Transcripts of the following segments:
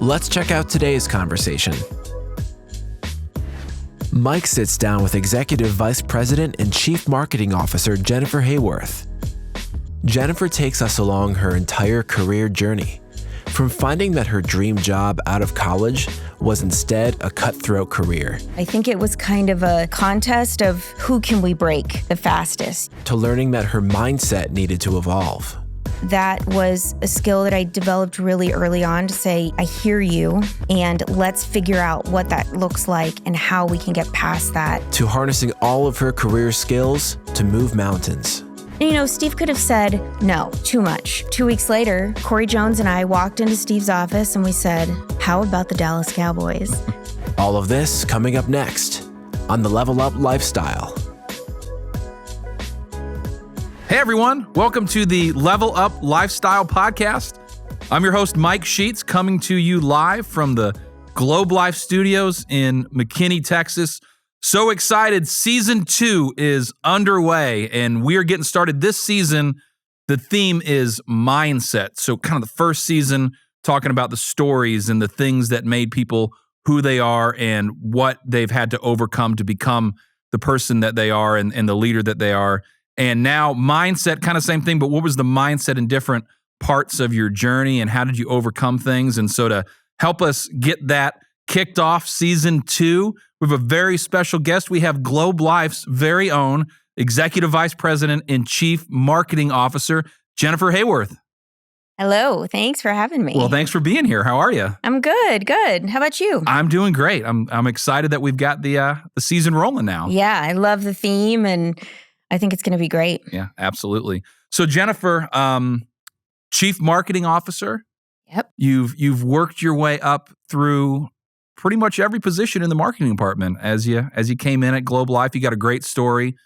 Let's check out today's conversation. Mike sits down with Executive Vice President and Chief Marketing Officer Jennifer Haworth. Jennifer takes us along her entire career journey, from finding that her dream job out of college was instead a cutthroat career. I think it was kind of a contest of who can we break the fastest. To learning that her mindset needed to evolve. That was a skill that I developed really early on to say, I hear you, and let's figure out what that looks like and how we can get past that. To harnessing all of her career skills to move mountains. You know, Steve could have said, no, too much. 2 weeks later, Corey Jones and I walked into Steve's office and we said, how about the Dallas Cowboys? All of this coming up next on the Level Up Lifestyle. Hey everyone, welcome to the Level Up Lifestyle Podcast. I'm your host, Mike Sheets, coming to you live from the Globe Life Studios in McKinney, Texas. So excited, season 2 is underway and we're getting started this season. The theme is mindset. So kind of the first season, talking about the stories and the things that made people who they are and what they've had to overcome to become the person that they are and the leader that they are. And now mindset, kind of same thing, but what was the mindset in different parts of your journey and how did you overcome things? And so to help us get that kicked off season 2, we have a very special guest. We have Globe Life's very own Executive Vice President and Chief Marketing Officer, Jennifer Haworth. Hello, thanks for having me. Well, thanks for being here. How are you? I'm good. How about you? I'm doing great. I'm excited that we've got the season rolling now. Yeah, I love the theme and I think it's going to be great. Yeah, absolutely. So Jennifer, Chief Marketing Officer. Yep. You've worked your way up through pretty much every position in the marketing department as you came in at Globe Life. You got a great story.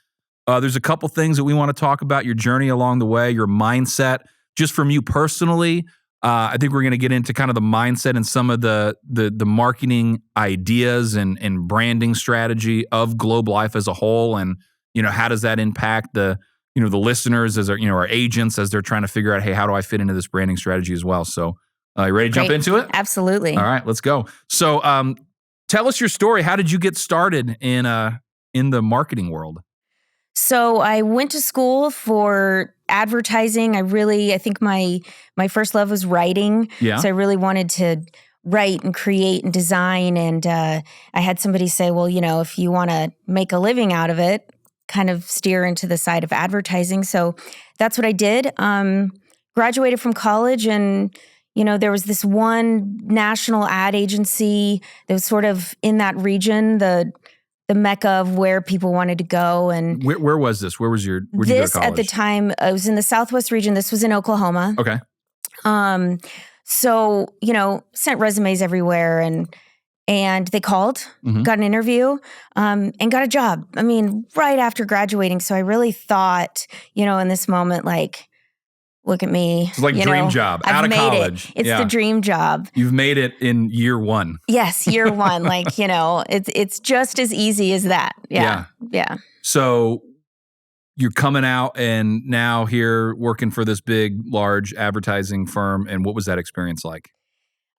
There's a couple things that we want to talk about, your journey along the way, your mindset, just from you personally. I think we're going to get into kind of the mindset and some of the marketing ideas and branding strategy of Globe Life as a whole, and how does that impact the listeners as our agents as they're trying to figure out, hey, how do I fit into this branding strategy as well? So, you ready to jump into it? Absolutely. All right, let's go. So, tell us your story. How did you get started in the marketing world? So I went to school for advertising. I think my first love was writing. Yeah. So I really wanted to write and create and design. And I had somebody say, well, if you want to make a living out of it, kind of steer into the side of advertising. So that's what I did. Graduated from college and there was this one national ad agency that was sort of in that region, the mecca of where people wanted to go. And where was this? Where'd you go to college? At the time, I was in the Southwest region. This was in Oklahoma. Okay. So, sent resumes everywhere and they called, got an interview, and got a job. I mean, right after graduating. So I really thought, in this moment, like, look at me. It's like dream job out of college. It's the dream job. You've made it in year 1. Yes, year 1. Like, it's just as easy as that. Yeah. So you're coming out and now here working for this big, large advertising firm. And what was that experience like?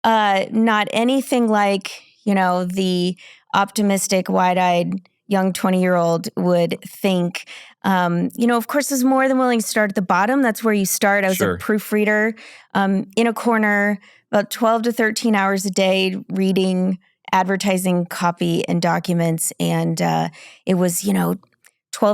Not anything like, the optimistic, wide-eyed young 20-year-old would think. Of course, is more than willing to start at the bottom. That's where you start. I was a proofreader in a corner, about 12 to 13 hours a day, reading advertising copy and documents. And it was, 12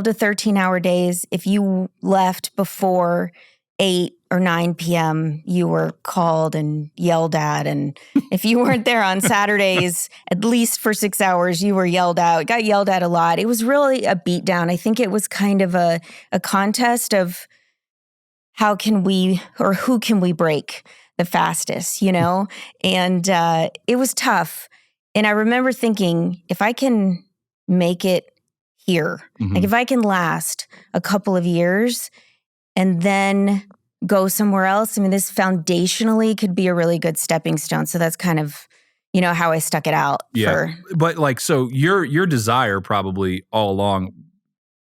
to 13-hour days. If you left before 8 or 9 p.m., you were called and yelled at. And if you weren't there on Saturdays, at least for 6 hours, you were yelled out. Got yelled at a lot. It was really a beatdown. I think it was kind of a contest of how can we or who can we break the fastest, And it was tough. And I remember thinking, if I can make it here, like if I can last a couple of years and then go somewhere else, I mean, this foundationally could be a really good stepping stone. So that's kind of, how I stuck it out. Yeah. But so your desire probably all along,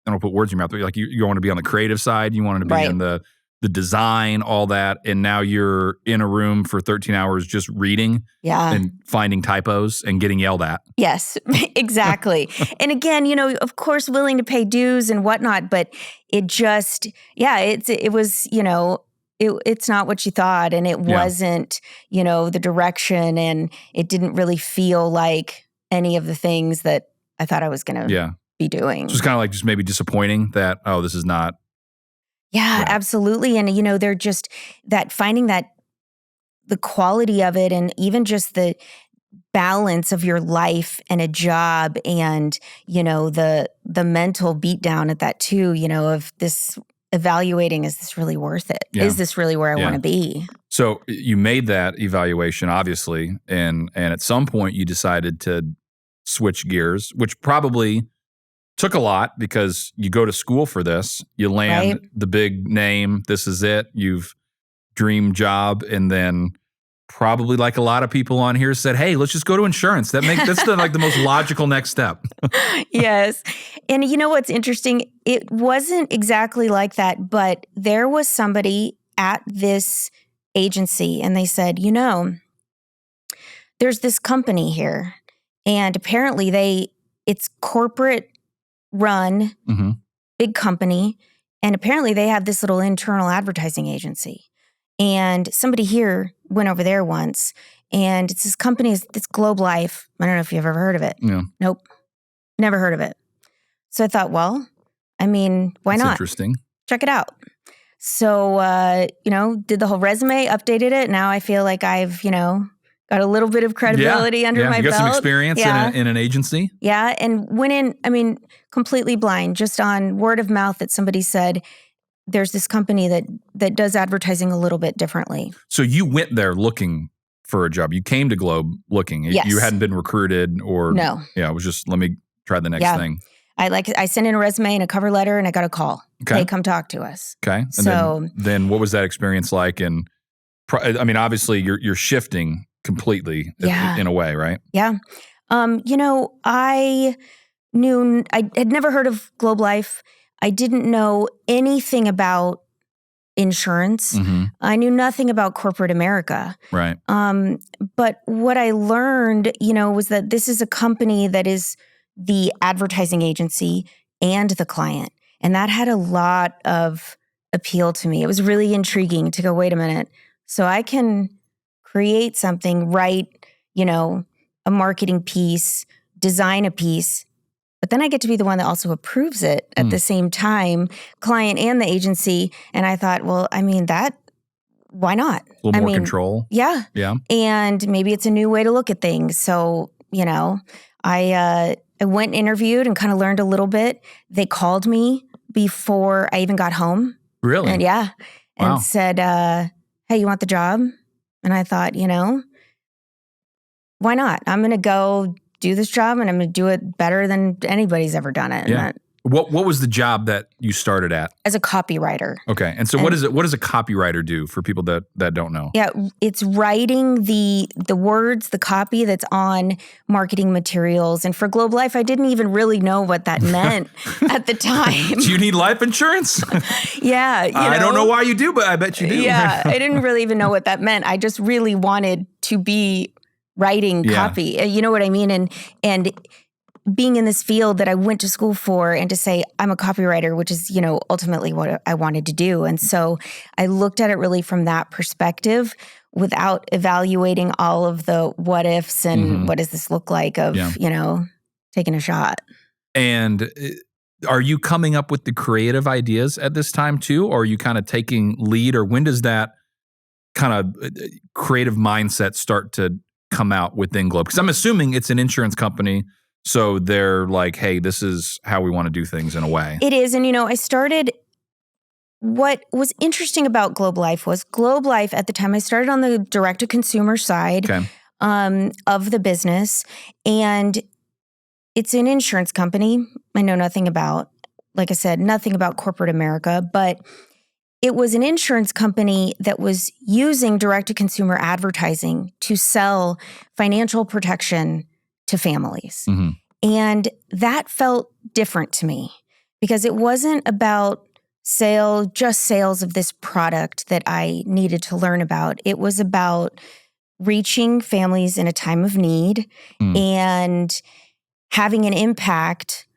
I don't put words in your mouth, but like you want to be on the creative side, you wanted to be in the the design, all that, and now you're in a room for 13 hours just reading and finding typos and getting yelled at. Yes, exactly. And again, of course, willing to pay dues and whatnot, but it just, it was, it's not what you thought, and it wasn't, the direction, and it didn't really feel like any of the things that I thought I was going to be doing. So it's kind of like just maybe disappointing that, oh, this is not. Yeah, right. Absolutely. And, they're just that finding that the quality of it, and even just the balance of your life and a job, and, the mental beatdown at that too, of this evaluating, is this really worth it? Yeah. Is this really where I want to be? So you made that evaluation, obviously, and at some point you decided to switch gears, which probably took a lot because you go to school for this, you land the big name, this is it, you've dream job, and then probably like a lot of people on here said, hey, let's just go to insurance. That's the most logical next step. Yes. And what's interesting? It wasn't exactly like that, but there was somebody at this agency, and they said, there's this company here, and apparently it's corporate run, big company, and apparently they have this little internal advertising agency. And somebody here went over there once, and it's this company, it's Globe Life. I don't know if you've ever heard of it. Yeah. Nope. Never heard of it. So I thought, well, why That's not? Interesting. Check it out. So, did the whole resume, updated it. Now I feel like I've, got a little bit of credibility under my you belt. got some experience in an agency. Yeah. And went in, completely blind, just on word of mouth that somebody said, there's this company that does advertising a little bit differently. So you went there looking for a job. You came to Globe looking. Yes. You hadn't been recruited or. No. Yeah, it was just, let me try the next thing. I sent in a resume and a cover letter, and I got a call. Okay. Hey, come talk to us. Okay. And so then what was that experience like? And obviously you're shifting completely in a way, right? Yeah. I had never heard of Globe Life. I didn't know anything about insurance. I knew nothing about corporate America. Right. But what I learned, was that this is a company that is the advertising agency and the client. And that had a lot of appeal to me. It was really intriguing to go, wait a minute. So I can create something, write, a marketing piece, design a piece, but then I get to be the one that also approves it at the same time, client and the agency. And I thought, well, why not? A little more control. Yeah. Yeah. And maybe it's a new way to look at things. So, I went and interviewed and kind of learned a little bit. They called me before I even got home. Really? And and said, hey, you want the job? And I thought, why not? I'm going to go do this job, and I'm going to do it better than anybody's ever done it. Yeah. What was the job that you started at? As a copywriter. Okay. And so what does a copywriter do for people that don't know? Yeah, it's writing the words, the copy that's on marketing materials. And for Globe Life, I didn't even really know what that meant at the time. Do you need life insurance? Yeah. I don't know why you do, but I bet you do. Yeah, I didn't really even know what that meant. I just really wanted to be writing copy. You know what I mean? And being in this field that I went to school for, and to say I'm a copywriter, which is, ultimately what I wanted to do. And so I looked at it really from that perspective, without evaluating all of the what ifs and what does this look like of, taking a shot. And are you coming up with the creative ideas at this time too? Or are you kind of taking lead, or when does that kind of creative mindset start to come out within Globe? Because I'm assuming it's an insurance company. So they're like, hey, this is how we want to do things in a way. It is. And, I started, what was interesting about Globe Life was Globe Life at the time, I started on the direct-to-consumer side of the business. And it's an insurance company I know nothing about. Like I said, nothing about corporate America. But it was an insurance company that was using direct-to-consumer advertising to sell financial protection to families. And that felt different to me, because it wasn't about sales of this product that I needed to learn about. It was about reaching families in a time of need and having an impact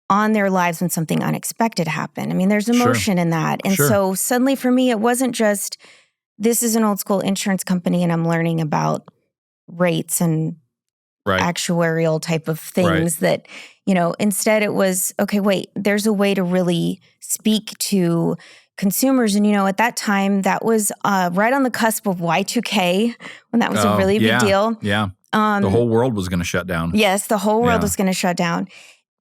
on their lives when something unexpected happened. I mean, there's emotion in that. And so suddenly for me, it wasn't just, this is an old school insurance company and I'm learning about rates and actuarial type of things that, instead it was, okay, wait, there's a way to really speak to consumers. And, at that time, that was right on the cusp of Y2K, when that was a really big deal. Yeah. The whole world was going to shut down. Yes, the whole world was going to shut down.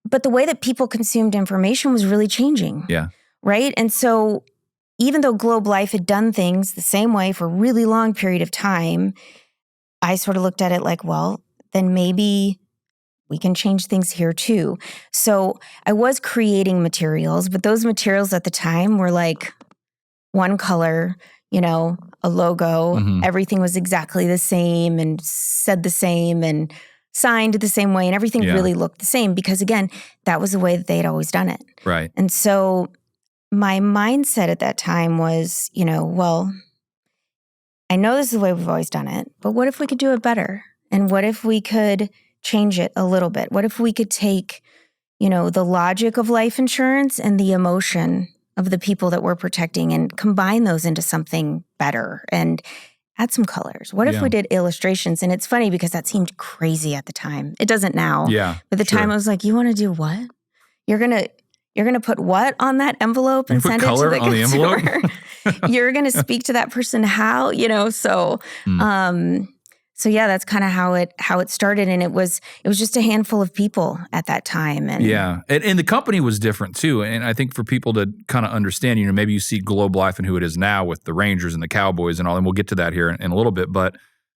But the way that people consumed information was really changing. Yeah. Right? And so even though Globe Life had done things the same way for a really long period of time, I sort of looked at it like, well, then maybe we can change things here too. So I was creating materials, but those materials at the time were like one color, a logo. Everything was exactly the same and said the same and signed the same way, and everything really looked the same because, again, that was the way that they had always done it. Right. And so my mindset at that time was, well, I know this is the way we've always done it, but what if we could do it better? And what if we could change it a little bit? What if we could take, the logic of life insurance and the emotion of the people that we're protecting and combine those into something better and add some colors? What if we did illustrations? And it's funny because that seemed crazy at the time. It doesn't now. Yeah. But at the time I was like, you want to do what? You're gonna put what on that envelope and send it to the consumer? You're gonna speak to that person how? So yeah, that's kind of how it started, and it was just a handful of people at that time. And and the company was different too. And I think for people to kind of understand, maybe you see Globe Life and who it is now with the Rangers and the Cowboys and all, and we'll get to that here in a little bit. But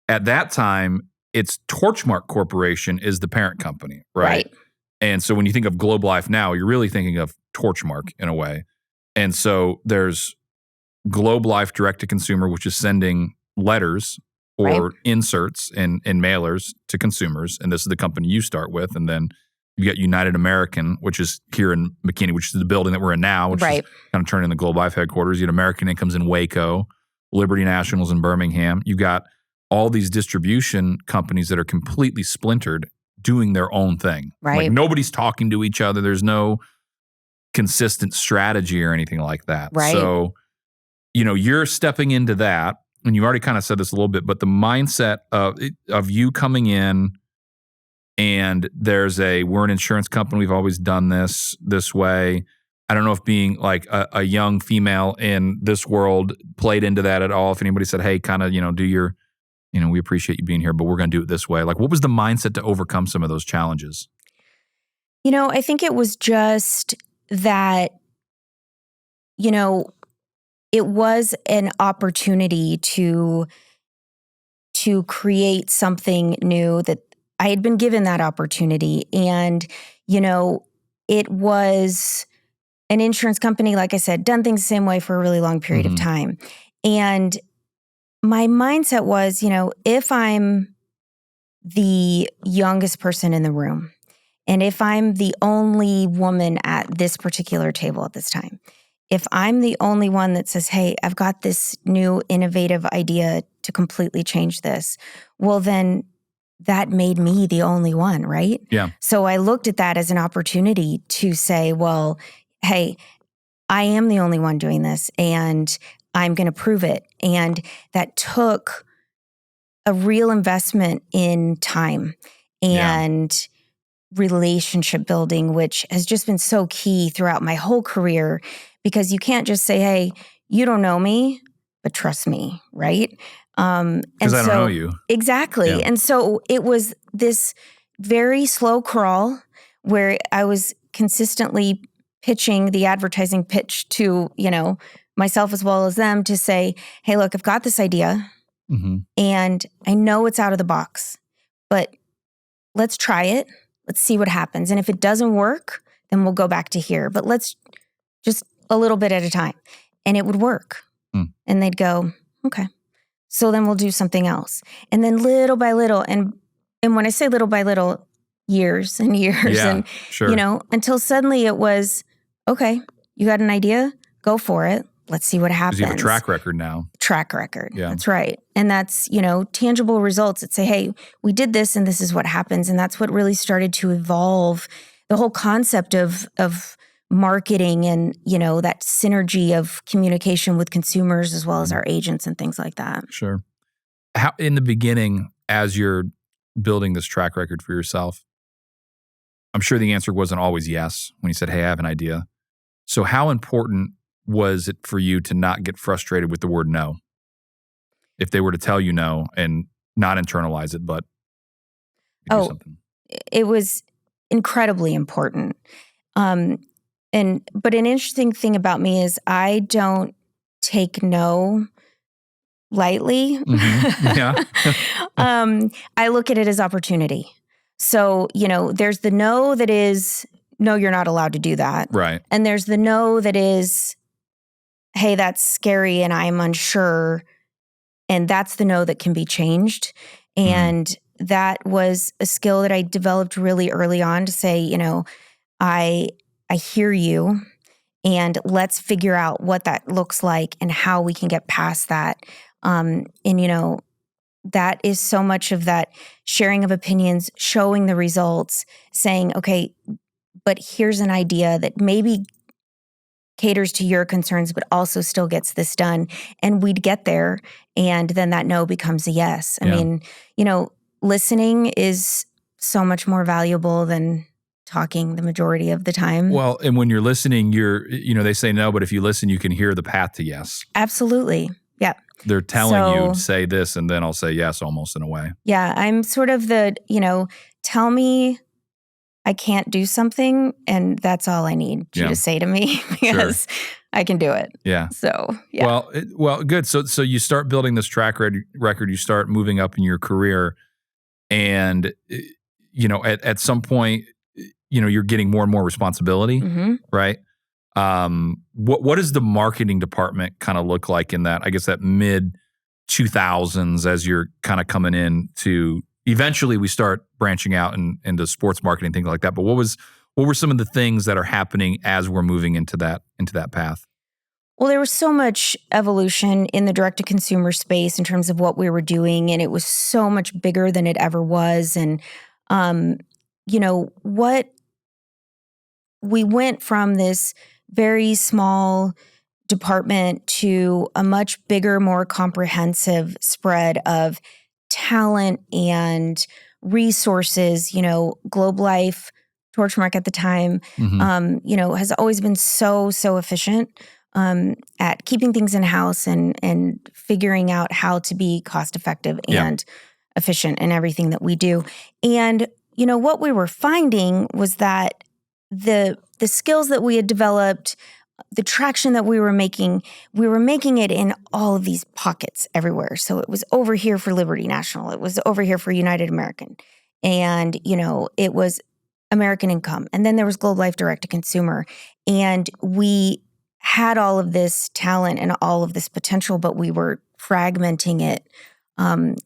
at that time, it's Torchmark Corporation is the parent company, right? And so when you think of Globe Life now, you're really thinking of Torchmark in a way. And so there's Globe Life Direct to Consumer, which is sending letters or inserts and mailers to consumers. And this is the company you start with. And then you got United American, which is here in McKinney, which is the building that we're in now, which is kind of turning the Globe Life headquarters. You got American Income's in Waco, Liberty National's in Birmingham. You got all these distribution companies that are completely splintered doing their own thing. Like nobody's talking to each other. There's no consistent strategy or anything like that. So, you're stepping into that. And you've already kind of said this a little bit, but the mindset of you coming in and we're an insurance company. We've always done this way. I don't know if being like a young female in this world played into that at all. If anybody said, hey, kind of, do your, we appreciate you being here, but we're going to do it this way. Like, what was the mindset to overcome some of those challenges? I think it was just that, it was an opportunity to create something new that I had been given that opportunity. And, it was an insurance company, like I said, done things the same way for a really long period of time. And my mindset was, if I'm the youngest person in the room, and if I'm the only woman at this particular table at this time, if I'm the only one that says, hey, I've got this new innovative idea to completely change this, well, then that made me the only one, right? Yeah. So I looked at that as an opportunity to say, well, hey, I am the only one doing this and I'm going to prove it. And that took a real investment in time and relationship building, which has just been so key throughout my whole career. Because you can't just say, hey, you don't know me, but trust me, right? Because I don't know you. Exactly. Yeah. And so it was this very slow crawl where I was consistently pitching the advertising pitch to, myself as well as them to say, hey, look, I've got this idea and I know it's out of the box, but let's try it. Let's see what happens. And if it doesn't work, then we'll go back to here. But let's just a little bit at a time. And it would work. And they'd go, okay, so then we'll do something else. And then little by little, and when I say little by little, years and years, and until suddenly it was, okay, you got an idea? go for it. Let's see what happens. Because you have a track record now. Track record. Yeah. That's right. And that's, tangible results that say, hey, we did this and this is what happens. And that's what really started to evolve the whole concept of marketing and, that synergy of communication with consumers as well as our agents and things like that. Sure. How, in the beginning, as you're building this track record for yourself, I'm sure the answer wasn't always yes when you said, hey, I have an idea. So how important was it for you to not get frustrated with the word no? If they were to tell you no and not internalize it, but do something. It was incredibly important. But an interesting thing about me is I don't take no lightly. Mm-hmm. Yeah. I look at it as opportunity. So, there's the no that is, no, you're not allowed to do that. Right. And there's the no that is, hey, that's scary and I'm unsure. And that's the no that can be changed. And that was a skill that I developed really early on to say, I hear you and let's figure out what that looks like and how we can get past that. That is so much of that sharing of opinions, showing the results, saying, okay, but here's an idea that maybe caters to your concerns, but also still gets this done. And we'd get there. And then that no becomes a yes. I mean, listening is so much more valuable than talking the majority of the time. Well, and when you're listening, they say no, but if you listen, you can hear the path to yes. Absolutely. Yeah. They're telling you say this, and then I'll say yes almost in a way. Yeah. I'm sort of the, tell me I can't do something, and that's all I need you to say to me because I can do it. Yeah. So, yeah. Well, good. So you start building this track record, you start moving up in your career, and, at some point, you're getting more and more responsibility, right? What does the marketing department kind of look like in that, I guess, that mid 2000s as you're kind of coming in to, eventually we start branching out into sports marketing, things like that. But what were some of the things that are happening as we're moving into that path? Well, there was so much evolution in the direct-to-consumer space in terms of what we were doing, and it was so much bigger than it ever was. And, what we went from this very small department to a much bigger, more comprehensive spread of talent and resources. Globe Life, Torchmark at the time, has always been so efficient at keeping things in-house and figuring out how to be cost-effective and efficient in everything that we do. And, what we were finding was that the skills that we had developed, the traction that we were making it in all of these pockets everywhere. So it was over here for Liberty National. It was over here for United American. And, it was American Income. And then there was Globe Life Direct to Consumer. And we had all of this talent and all of this potential, but we were fragmenting it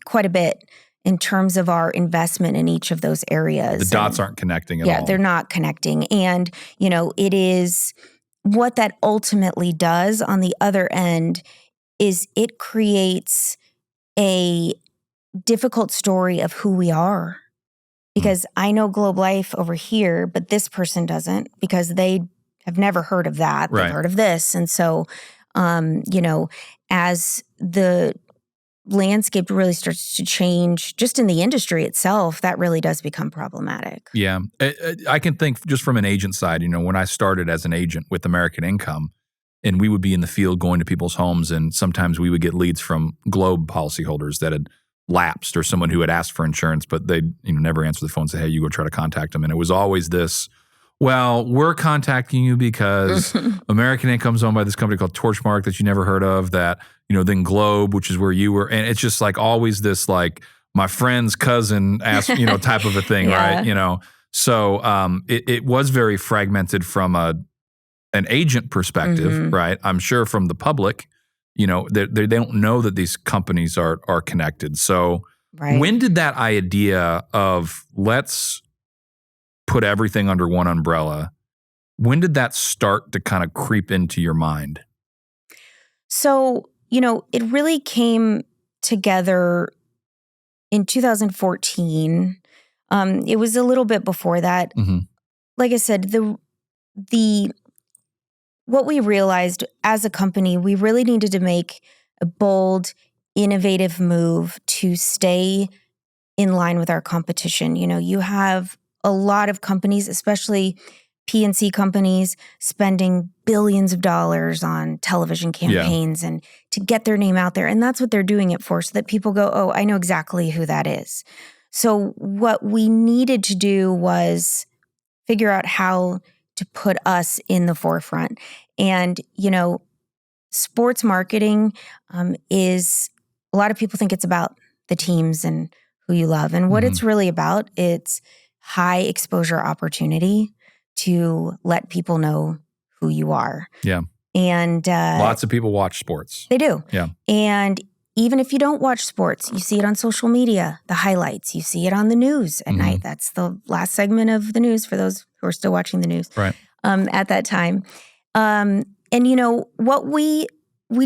quite a bit in terms of our investment in each of those areas. The dots aren't connecting at all. Yeah, they're not connecting. And, it is what that ultimately does on the other end is it creates a difficult story of who we are. Because I know Globe Life over here, but this person doesn't because they have never heard of that. Right. They've heard of this. And so, as the landscape really starts to change just in the industry itself, that really does become problematic. Yeah. I can think just from an agent side, when I started as an agent with American Income, and we would be in the field going to people's homes, and sometimes we would get leads from Globe policyholders that had lapsed or someone who had asked for insurance, but they'd never answer the phone and say, hey, you go try to contact them. And it was always this, well, we're contacting you because American Income's owned by this company called Torchmark that you never heard of, that, then Globe, which is where you were. And it's just like always this like my friend's cousin asked, type of a thing, right? So it was very fragmented from an agent perspective, right? I'm sure from the public, they don't know that these companies are connected. So when did that idea of let's put everything under one umbrella, when did that start to kind of creep into your mind? So, it really came together in 2014. It was a little bit before that. Mm-hmm. Like I said, what we realized as a company, we really needed to make a bold, innovative move to stay in line with our competition. You have a lot of companies, especially P&C companies, spending billions of dollars on television campaigns and to get their name out there. And that's what they're doing it for, so that people go, oh, I know exactly who that is. So what we needed to do was figure out how to put us in the forefront. And, sports marketing is, a lot of people think it's about the teams and who you love. And what it's really about, it's high exposure opportunity to let people know who you are. Yeah. And lots of people watch sports. They do. Yeah. And even if you don't watch sports, you see it on social media, the highlights. You see it on the news at night. That's the last segment of the news for those who are still watching the news at that time. And what we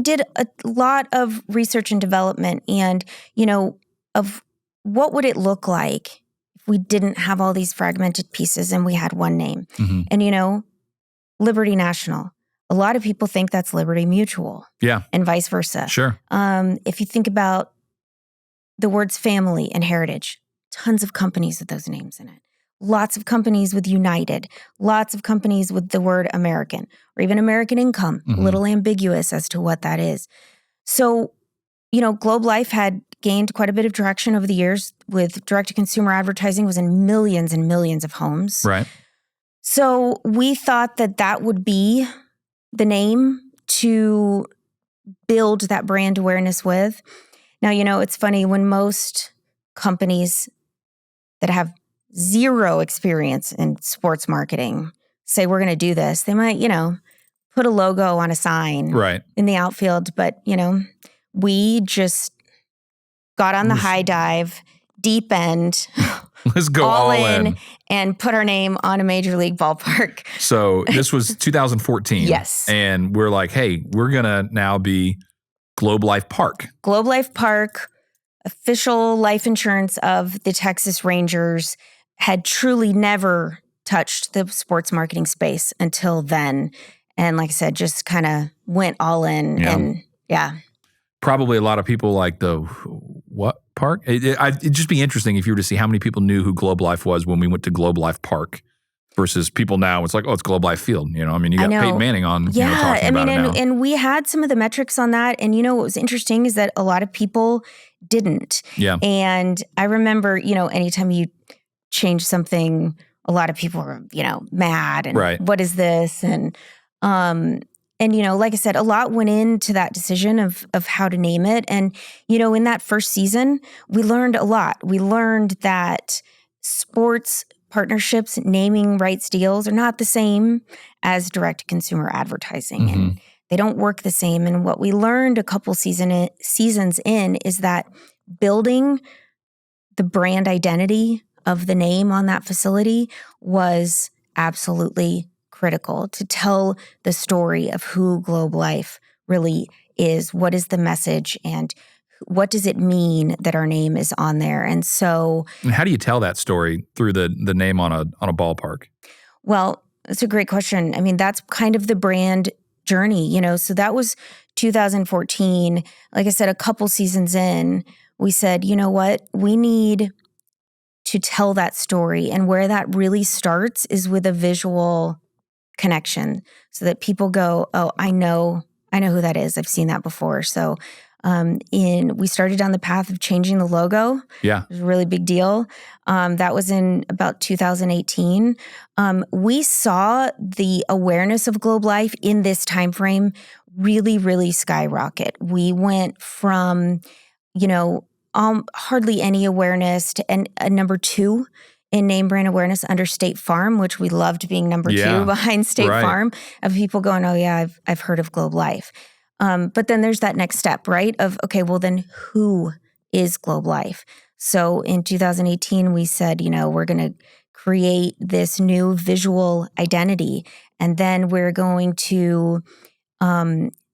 did a lot of research and development, and of what would it look like if we didn't have all these fragmented pieces and we had one name. And Liberty National, a lot of people think that's Liberty Mutual. Yeah. And vice versa. Sure. If you think about the words family and heritage, tons of companies with those names in it. Lots of companies with United, lots of companies with the word American, or even American Income, a little ambiguous as to what that is. So, Globe Life had gained quite a bit of traction over the years with direct-to-consumer advertising, was in millions and millions of homes. Right. So we thought that would be the name to build that brand awareness with. Now, it's funny, when most companies that have zero experience in sports marketing say, we're going to do this, they might, put a logo on a sign in the outfield. But, we just got on the high dive, deep end, let's go all in, and put our name on a major league ballpark. So this was 2014. Yes. And we're like, hey, we're going to now be Globe Life Park. Globe Life Park, official life insurance of the Texas Rangers, had truly never touched the sports marketing space until then. And like I said, just kind of went all in. Yeah. And Probably a lot of people like the what park? It'd just be interesting if you were to see how many people knew who Globe Life was when we went to Globe Life Park versus people now. It's like, oh, it's Globe Life Field. You got Peyton Manning on talking about it now. And we had some of the metrics on that. And what was interesting is that a lot of people didn't. Yeah. And I remember, anytime you change something, a lot of people were, mad and what is this? And like I said, a lot went into that decision of how to name it. And, in that first season, we learned a lot. We learned that sports partnerships, naming rights deals are not the same as direct-to-consumer advertising. And they don't work the same. And what we learned a couple seasons in is that building the brand identity of the name on that facility was absolutely critical to tell the story of who Globe Life really is. What is the message, and what does it mean that our name is on there? And so, how do you tell that story through the name on a ballpark? Well, that's a great question. I mean, that's kind of the brand journey, So that was 2014. Like I said, a couple seasons in, we said, you know what, we need to tell that story. And where that really starts is with a visual connection, so that people go, oh, I know who that is. I've seen that before. So we started down the path of changing the logo. Yeah. It was a really big deal. That was in about 2018. We saw the awareness of Globe Life in this time frame really, really skyrocket. We went from, hardly any awareness to number 2 in name brand awareness under State Farm, which we loved being number 2 behind State Farm, of people going, oh yeah, I've heard of Globe Life. But then there's that next step, right? Of, okay, well then who is Globe Life? So in 2018, we said, we're going to create this new visual identity. And then we're going to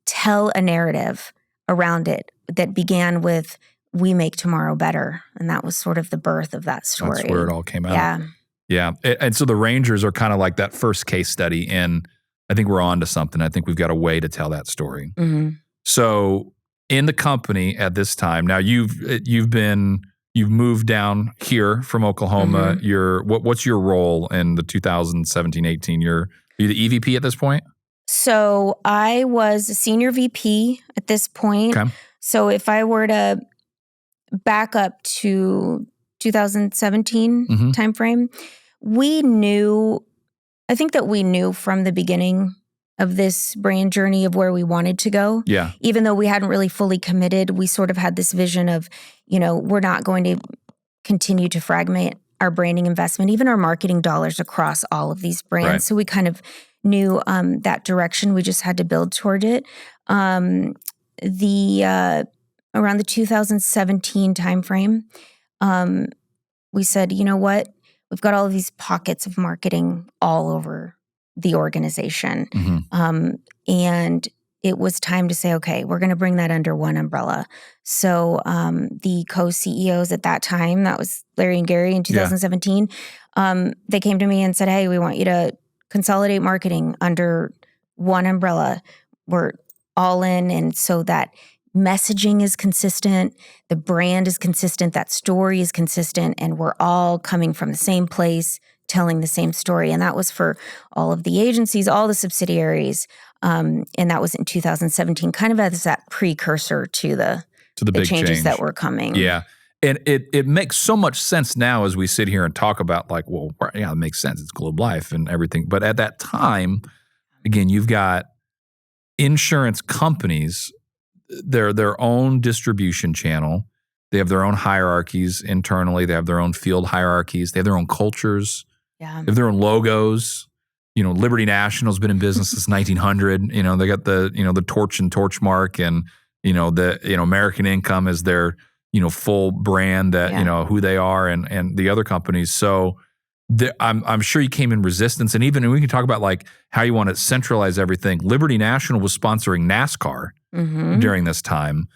tell a narrative around it that began with, we make tomorrow better. And that was sort of the birth of that story. That's where it all came out. Yeah. Yeah. And so the Rangers are kind of like that first case study. And I think we're on to something. I think we've got a way to tell that story. Mm-hmm. So in the company at this time, now you've moved down here from Oklahoma. Mm-hmm. What's your role in the 2017-18? Are you the EVP at this point? So I was a senior VP at this point. Okay. So if I were to back up to 2017 timeframe, I think that we knew from the beginning of this brand journey of where we wanted to go. Yeah. Even though we hadn't really fully committed, we sort of had this vision of, we're not going to continue to fragment our branding investment, even our marketing dollars across all of these brands. Right. So we kind of knew that direction. We just had to build toward it. Around the 2017 timeframe, we said, you know what? We've got all of these pockets of marketing all over the organization. And it was time to say, okay, we're going to bring that under one umbrella. So the co-CEOs at that time, that was Larry and Gary in 2017, they came to me and said, hey, we want you to consolidate marketing under one umbrella. We're all in. And so that messaging is consistent, the brand is consistent, that story is consistent, and we're all coming from the same place, telling the same story. And that was for all of the agencies, all the subsidiaries. And that was in 2017, kind of as that precursor to the big changes that were coming. Yeah. And it makes so much sense now as we sit here and talk about like, well, yeah, it makes sense. It's Globe Life and everything. But at that time, again, you've got insurance companies, their own distribution channel. They have their own hierarchies internally. They have their own field hierarchies. They have their own cultures. Yeah. They have their own logos. Liberty National's been in business since 1900. They got the torch and torch mark, and American Income is their full brand that who they are, and the other companies. So I'm sure you came in resistance, and even we can talk about like how you want to centralize everything. Liberty National was sponsoring NASCAR during this time,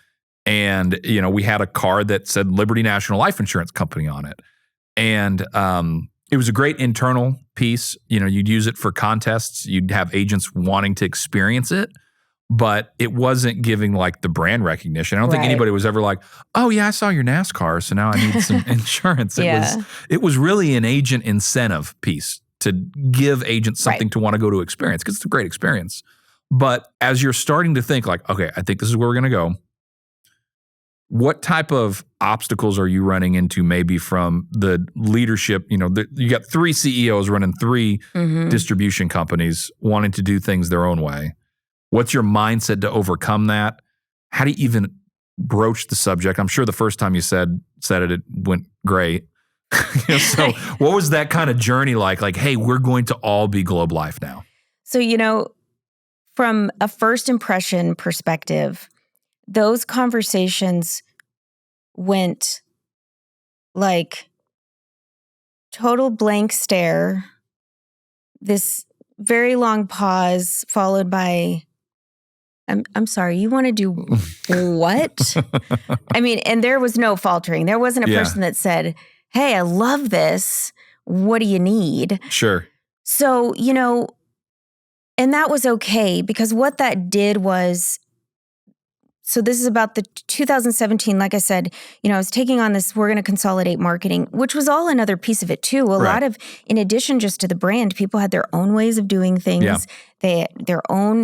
and we had a card that said Liberty National Life Insurance Company on it, and it was a great internal piece. You'd use it for contests. You'd have agents wanting to experience it, but it wasn't giving like the brand recognition. I don't think anybody was ever like, oh yeah, I saw your NASCAR, so now I need some insurance. It was really an agent incentive piece to give agents something to want to go to experience, because it's a great experience. But as you're starting to think like, okay, I think this is where we're going to go, what type of obstacles are you running into maybe from the leadership? You got 3 CEOs running 3 distribution companies wanting to do things their own way. What's your mindset to overcome that? How do you even broach the subject? I'm sure the first time you said it went great. So what was that kind of journey like? Like, hey, we're going to all be Globe Life now. So, from a first impression perspective, those conversations went like total blank stare, this very long pause followed by, I'm sorry, you want to do what? I mean, and there was no faltering. There wasn't a person that said, hey, I love this. What do you need? Sure. So, and that was okay, because what that did was, so this is about the 2017, like I said, I was taking on this, we're going to consolidate marketing, which was all another piece of it too. A lot of, in addition just to the brand, people had their own ways of doing things. Yeah. They had their own,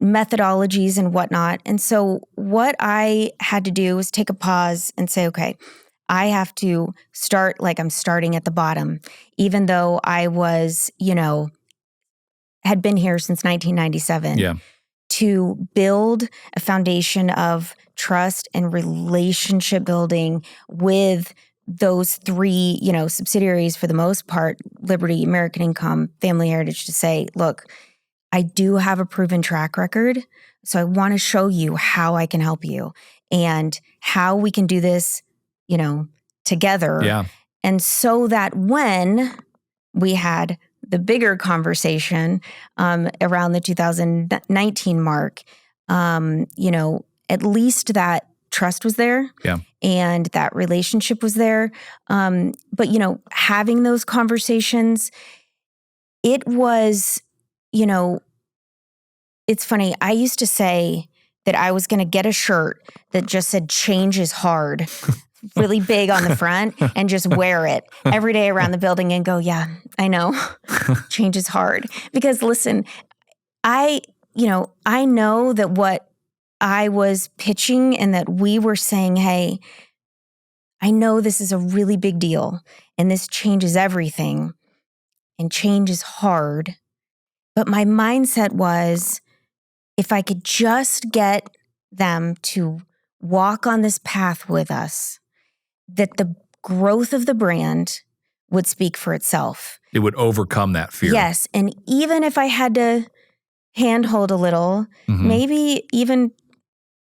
methodologies and whatnot. And so what I had to do was take a pause and say, okay, I have to start like I'm starting at the bottom, even though I was, had been here since 1997. Yeah. To build a foundation of trust and relationship building with those 3, subsidiaries for the most part, Liberty, American Income, Family Heritage, to say, look, I do have a proven track record, so I want to show you how I can help you and how we can do this, together. Yeah. And so that when we had the bigger conversation around the 2019 mark, At least that trust was there. Yeah. And that relationship was there. But having those conversations, it was, it's funny. I used to say that I was going to get a shirt that just said "change is hard," really big on the front, and just wear it every day around the building and go, yeah, I know, change is hard. Because listen, I know that what I was pitching and that we were saying, hey, I know this is a really big deal and this changes everything and change is hard. But my mindset was, if I could just get them to walk on this path with us, that the growth of the brand would speak for itself. It would overcome that fear. Yes. And even if I had to handhold a little, maybe even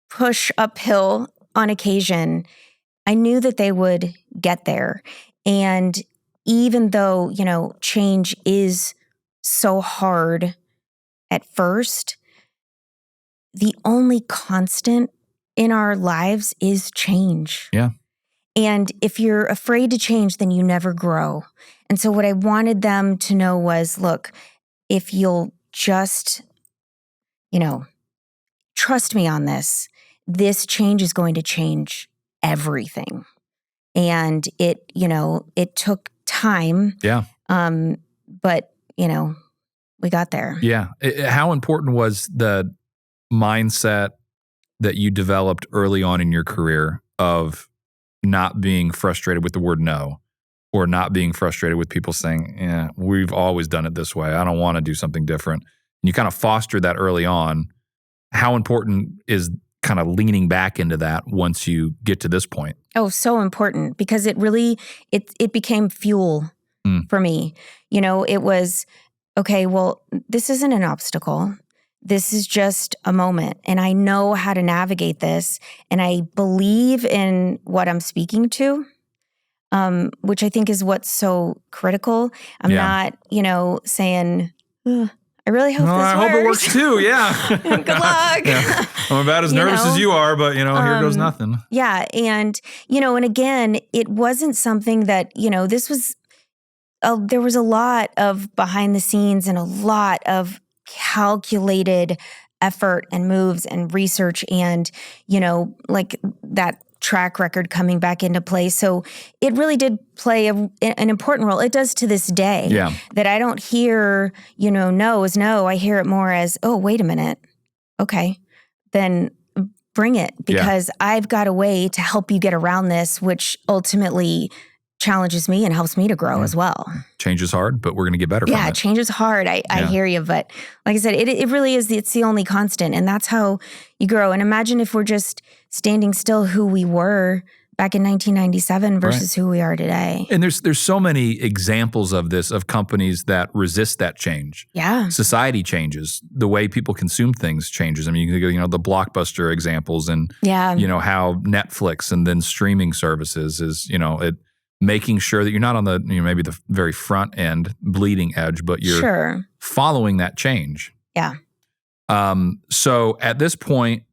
push uphill on occasion, I knew that they would get there. And even though, change is so hard at first, the only constant in our lives is change. Yeah. And if you're afraid to change, then you never grow. And so what I wanted them to know was, look, if you'll just, trust me on this change is going to change everything. And it took time. Yeah. But, we got there. Yeah. How important was the mindset that you developed early on in your career of not being frustrated with the word no, or not being frustrated with people saying, yeah, we've always done it this way. I don't want to do something different. And you kind of foster that early on. How important is kind of leaning back into that once you get to this point? Oh, so important, because it really, it became fuel for me. It was, okay, well, this isn't an obstacle. This is just a moment, and I know how to navigate this, and I believe in what I'm speaking to, which I think is what's so critical. I'm not, saying, I really hope this works. I hope it works too, yeah. Good luck. Yeah. I'm about as nervous as you are, but, here goes nothing. Yeah, and, and again, it wasn't something that, this was, there was a lot of behind the scenes and a lot of calculated effort and moves and research and, like that track record coming back into play. So it really did play an important role. It does to this day. Yeah. That I don't hear, no as no. I hear it more as, oh, wait a minute. Okay, then bring it, because I've got a way to help you get around this, which ultimately challenges me and helps me to grow as well. Change is hard, but we're going to get better from it. Yeah, change is hard. I hear you. But like I said, it really is, it's the only constant. And that's how you grow. And imagine if we're just standing still who we were back in 1997 versus who we are today. And there's so many examples of this, of companies that resist that change. Yeah. Society changes. The way people consume things changes. I mean, you can go, the Blockbuster examples and, how Netflix and then streaming services is, it making sure that you're not on the, maybe the very front end bleeding edge, but you're following that change. Yeah. So at this point,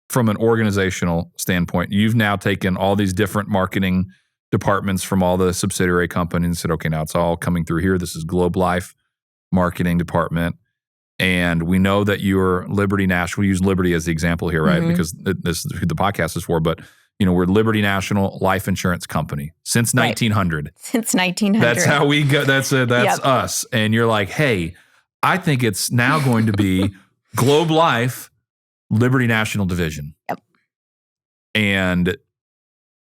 from an organizational standpoint, you've now taken all these different marketing departments from all the subsidiary companies and said, okay, now it's all coming through here. This is Globe Life marketing department. And we know that you're Liberty National. We use Liberty as the example here, right? Because this is who the podcast is for. But, we're Liberty National Life Insurance Company since 1900. Since 1900. That's how we go. That's us. And you're like, hey, I think it's now going to be Globe Life Liberty National Division. Yep. And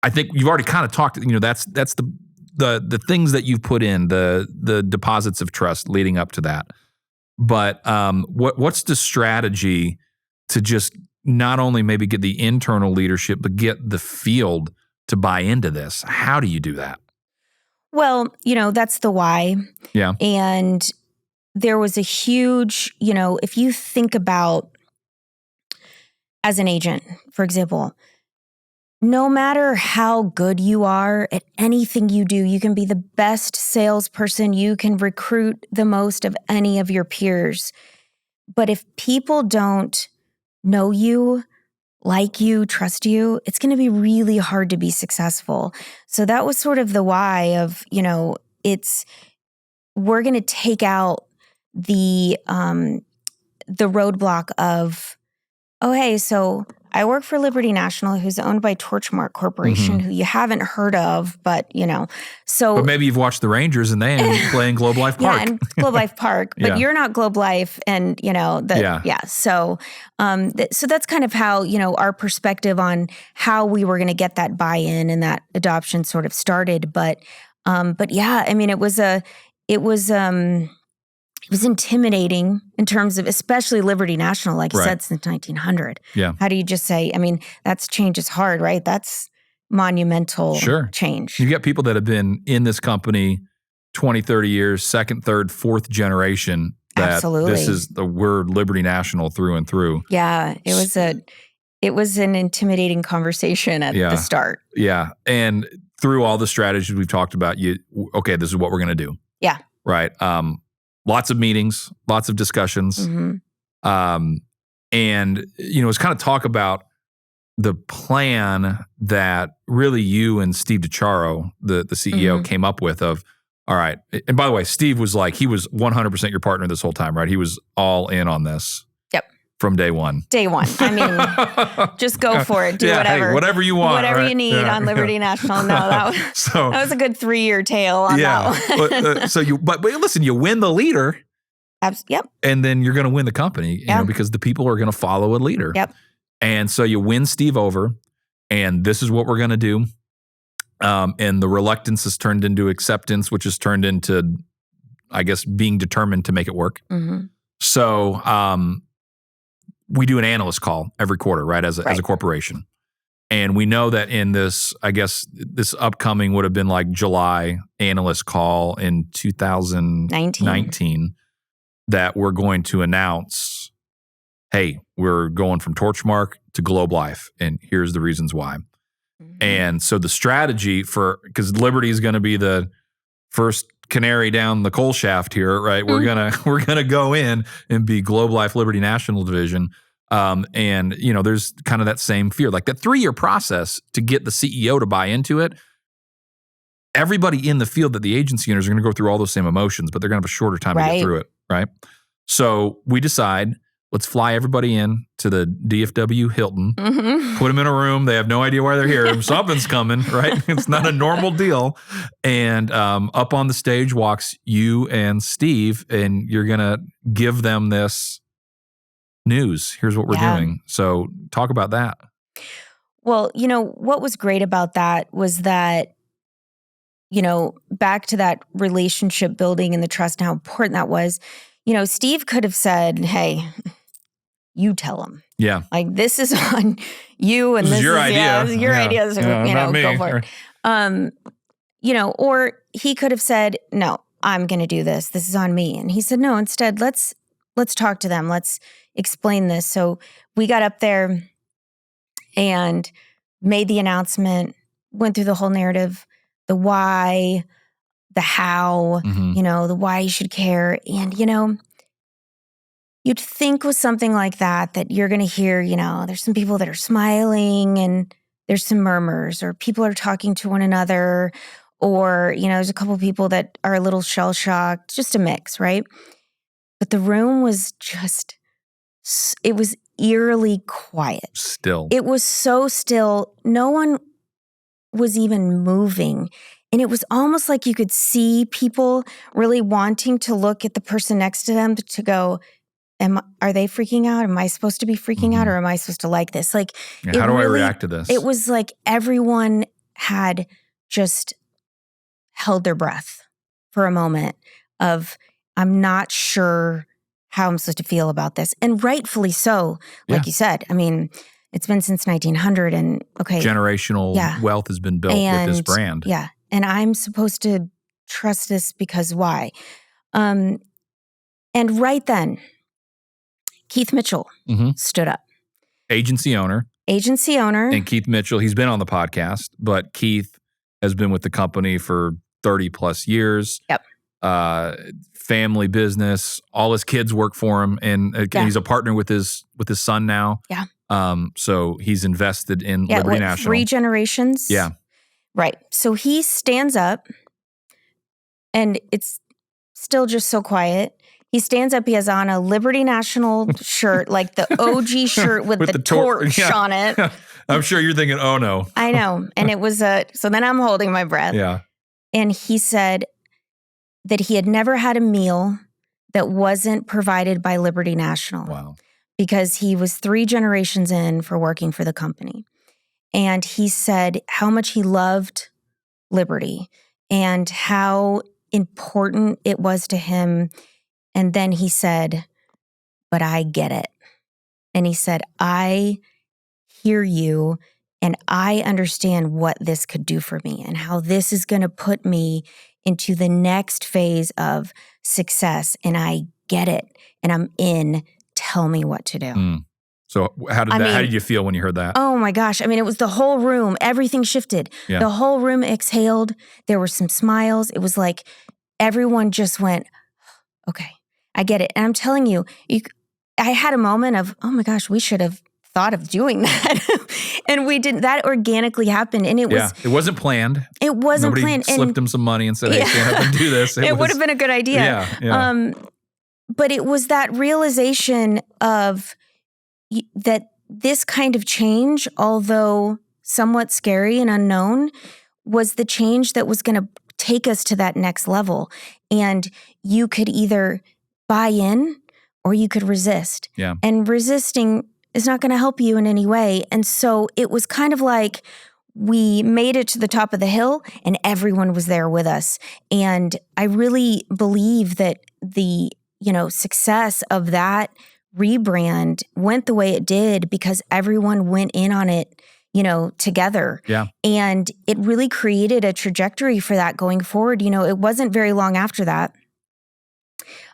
I think you've already kind of talked, that's the things that you've put in, the deposits of trust leading up to that. But what's the strategy to just not only maybe get the internal leadership, but get the field to buy into this? How do you do that? Well, that's the why. Yeah. And there was a huge, if you think about, as an agent, for example, no matter how good you are at anything you do, you can be the best salesperson, you can recruit the most of any of your peers. But if people don't know you, like you, trust you, it's going to be really hard to be successful. So that was sort of the why of, we're going to take out the roadblock of, oh, hey, so I work for Liberty National, who's owned by Torchmark Corporation, who you haven't heard of, but so. But maybe you've watched the Rangers and they play in Globe Life Park. Yeah, and Globe Life Park, but you're not Globe Life, and So, so that's kind of how our perspective on how we were going to get that buy-in and that adoption sort of started. But yeah, I mean, it was intimidating in terms of, especially Liberty National, like you said, since 1900. Yeah. How do you just say, I mean, that's change is hard, right? That's monumental change. You get people that have been in this company 20, 30 years, second, third, fourth generation. That this is we're Liberty National through and through. Yeah. It was an intimidating conversation at the start. Yeah. And through all the strategies we've talked about, this is what we're going to do. Yeah. Right. Lots of meetings, lots of discussions. And, it's kind of talk about the plan that really you and Steve DiChiaro, the CEO, came up with of, all right. And by the way, Steve was he was 100% your partner this whole time, right? He was all in on this. Yep. From day one. Day one. I mean, just go for it. Do whatever. Hey, whatever you want. Whatever you need on Liberty National. No, that was a good 3-year tale on that one. But listen, you win the leader. Yep. And then you're going to win the company, because the people are going to follow a leader. Yep. And so you win Steve over, and this is what we're going to do. And the reluctance has turned into acceptance, which has turned into, I guess, being determined to make it work. So we do an analyst call every quarter, right, as a corporation. And we know that in this, I guess, this upcoming would have been like July analyst call in 2019 that we're going to announce, hey, we're going from Torchmark to Globe Life, and here's the reasons why. And so the strategy because Liberty is going to be the first canary down the coal shaft here, right? We're gonna go in and be Globe Life Liberty National Division. And there's kind of that same fear, like that 3-year process to get the CEO to buy into it. Everybody in the field that the agency owners are going to go through all those same emotions, but they're going to have a shorter time to get through it, right? So we decide, let's fly everybody in to the DFW Hilton, put them in a room. They have no idea why they're here. Something's coming, right? It's not a normal deal. And up on the stage walks you and Steve, and you're going to give them this news. Here's what we're doing. So talk about that. Well, what was great about that was that, back to that relationship building and the trust and how important that was, Steve could have said, hey, you tell them. Yeah. Like, this is on you, and this is your idea. Yeah, this is your idea. So, go for it. Or he could have said, no, I'm going to do this. This is on me. And he said, no, instead, let's talk to them. Let's explain this. So we got up there and made the announcement, went through the whole narrative, the why, the how, the why you should care. And, you'd think with something like that you're going to hear, there's some people that are smiling and there's some murmurs, or people are talking to one another, or, there's a couple people that are a little shell-shocked, just a mix, right? But the room was it was eerily quiet. Still. It was so still. No one was even moving. And it was almost like you could see people really wanting to look at the person next to them to go, are they freaking out? Am I supposed to be freaking out, or am I supposed to like this? Like, how do I react to this? It was like everyone had just held their breath for a moment of, I'm not sure how I'm supposed to feel about this. And rightfully so, like you said. I mean, it's been since 1900, and generational wealth has been built with this brand. Yeah. And I'm supposed to trust this because why? And right then, Keith Mitchell stood up. Agency owner. And Keith Mitchell, he's been on the podcast, but Keith has been with the company for 30 plus years. Yep. family business. All his kids work for him, and he's a partner with his son now. Yeah. So he's invested in Liberty National. 3 generations. Yeah. Right. So he stands up, and it's still just so quiet. He stands up. He has on a Liberty National shirt, like the OG shirt with the torch on it. I'm sure you're thinking, oh no. I know. And it was so then I'm holding my breath. Yeah. And he said that he had never had a meal that wasn't provided by Liberty National. Wow. Because he was 3 generations in for working for the company. And he said how much he loved Liberty and how important it was to him. And then he said, but I get it. And he said, I hear you and I understand what this could do for me and how this is going to put me into the next phase of success. And I get it. And I'm in. Tell me what to do. So how did you feel when you heard that? Oh my gosh. I mean, it was the whole room. Everything shifted. Yeah. The whole room exhaled. There were some smiles. It was like everyone just went, okay, I get it. And I'm telling you, I had a moment of, oh my gosh, we should have thought of doing that. And we didn't. That organically happened. And it wasn't planned. It wasn't planned. Nobody slipped him some money and said, hey, stand up and do this. It would have been a good idea. Yeah. But it was that realization of that this kind of change, although somewhat scary and unknown, was the change that was going to take us to that next level. And you could either buy in or you could resist. Yeah. And resisting is not going to help you in any way. And so it was kind of like we made it to the top of the hill and everyone was there with us. And I really believe that the success of that rebrand went the way it did because everyone went in on it, together. Yeah. And it really created a trajectory for that going forward. It wasn't very long after that.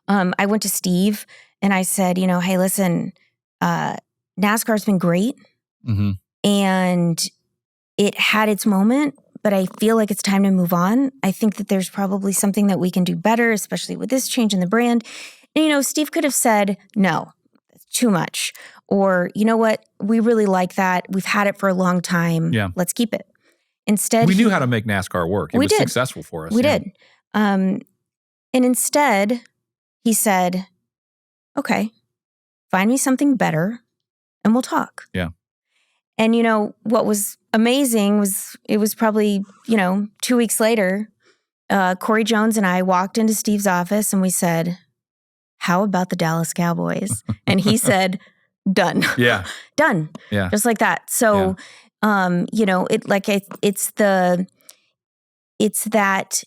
I went to Steve and I said, hey, listen, NASCAR's been great. Mm-hmm. And it had its moment, but I feel like it's time to move on. I think that there's probably something that we can do better, especially with this change in the brand. And, Steve could have said, no, it's too much. Or, you know what? We really like that. We've had it for a long time. Yeah. Let's keep it. Instead, we knew how to make NASCAR work. It was successful for us. We did. And instead, he said, okay, find me something better and we'll talk. Yeah. And, what was amazing was it was probably, 2 weeks later, Corey Jones and I walked into Steve's office and we said, how about the Dallas Cowboys? And he said, done. Yeah. Done. Yeah. Just like that. So, it's that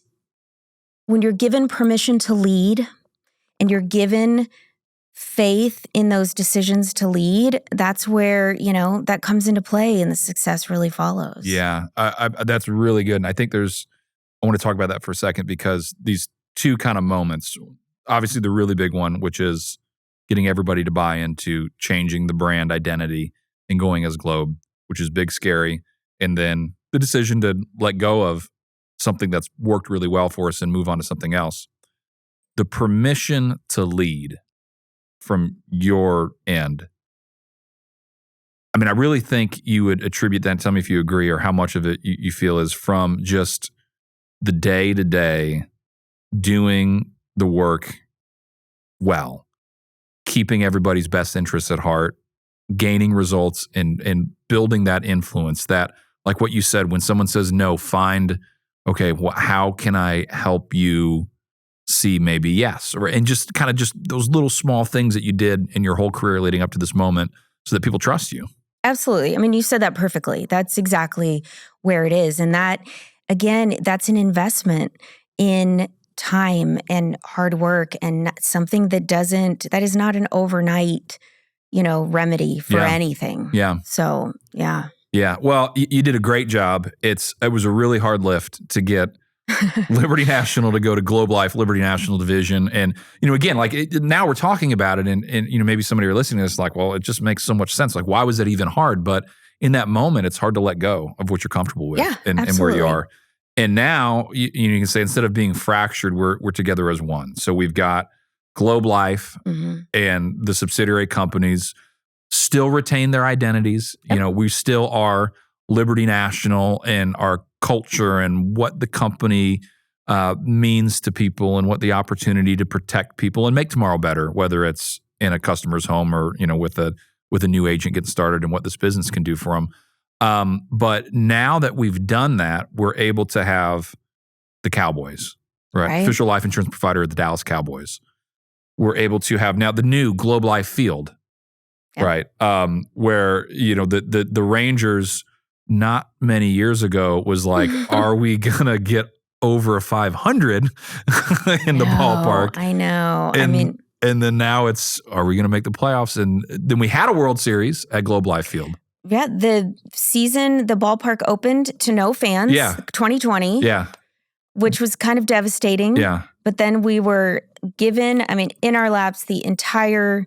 when you're given permission to lead and you're given faith in those decisions to lead, that's where, that comes into play and the success really follows. Yeah. That's really good. And I think I want to talk about that for a second because these two kind of moments, obviously the really big one, which is getting everybody to buy into changing the brand identity and going as Globe, which is big, scary. And then the decision to let go of something that's worked really well for us and move on to something else. The permission to lead from your end. I mean, I really think you would attribute that, and tell me if you agree or how much of it you feel is from just the day-to-day doing the work well, keeping everybody's best interests at heart, gaining results and building that influence that, like what you said, when someone says no, find, okay, how can I help you see maybe yes? And just kind of just those little small things that you did in your whole career leading up to this moment so that people trust you. Absolutely. I mean, you said that perfectly. That's exactly where it is. And that, again, that's an investment in time and hard work and something that is not an overnight, remedy for anything. Yeah. So, yeah. Yeah. Well, you did a great job. It was a really hard lift to get Liberty National to go to Globe Life, Liberty National Division. And, again, now we're talking about it and maybe somebody are listening to this like, well, it just makes so much sense. Like, why was that even hard? But in that moment, it's hard to let go of what you're comfortable with and where you are. And now you can say instead of being fractured, we're together as one. So we've got Globe Life and the subsidiary companies still retain their identities. Yep. You know, we still are Liberty National and our culture and what the company means to people and what the opportunity to protect people and make tomorrow better, whether it's in a customer's home or, you know, with a new agent getting started and what this business can do for them. But now that we've done that, we're able to have the Cowboys, right? Official life insurance provider of the Dallas Cowboys. We're able to have now the new Globe Life Field, right? Where, you know, the Rangers not many years ago was like, are we going to get over a 500 in the ballpark? I know. And then now it's, are we going to make the playoffs? And then we had a World Series at Globe Life Field. Yeah, the ballpark opened to no fans, 2020. Yeah. Which was kind of devastating. Yeah. But then we were given, in our laps, the entire,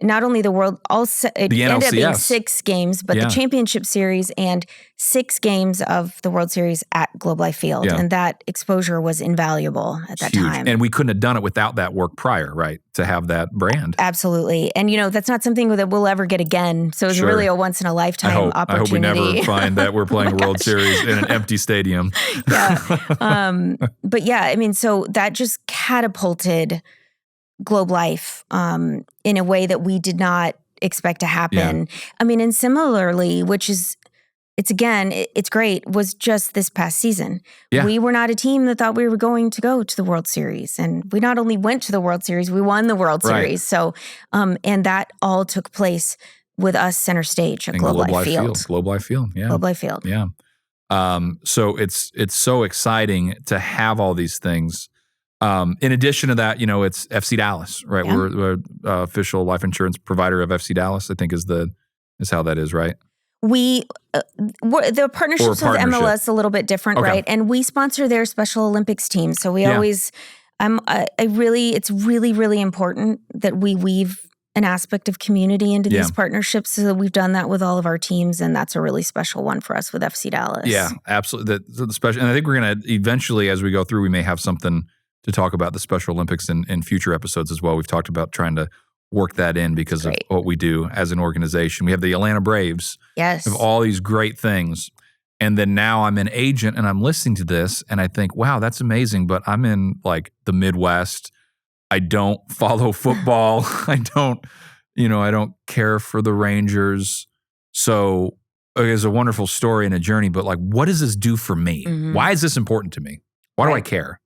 not only the world, it ended up being 6 games, but the championship series and 6 games of the World Series at Globe Life Field. Yeah. And that exposure was invaluable at that time. And we couldn't have done it without that work prior, right? To have that brand. Absolutely. And, you know, that's not something that we'll ever get again. So it's really a once in a lifetime opportunity. I hope we never find that we're playing a World Series in an empty stadium. But yeah, so that just catapulted Globe Life in a way that we did not expect to happen. Yeah. And similarly, it's great, was just this past season. Yeah. We were not a team that thought we were going to go to the World Series. And we not only went to the World Series, we won the World Series. So, and that all took place with us center stage at Globe Life Field. Globe Life Field, yeah. Globe Life Field. Yeah. So it's so exciting to have all these things. In addition to that, you know, it's FC Dallas, right? Yeah. We're official life insurance provider of FC Dallas, I think is how that is, right? The partnerships with MLS a little bit different, right? And we sponsor their Special Olympics team. So we always, it's really, really important that we weave an aspect of community into these partnerships. So we've done that with all of our teams, and that's a really special one for us with FC Dallas. Yeah, absolutely. The special, and I think we're going to eventually, as we go through, we may have something to talk about the Special Olympics in future episodes as well. We've talked about trying to work that in because of what we do as an organization. We have the Atlanta Braves. Yes. We have all these great things. And then now I'm an agent and I'm listening to this and I think, wow, that's amazing. But I'm in like the Midwest. I don't follow football. I don't care for the Rangers. So it's a wonderful story and a journey, but like, what does this do for me? Mm-hmm. Why is this important to me? Why do I care?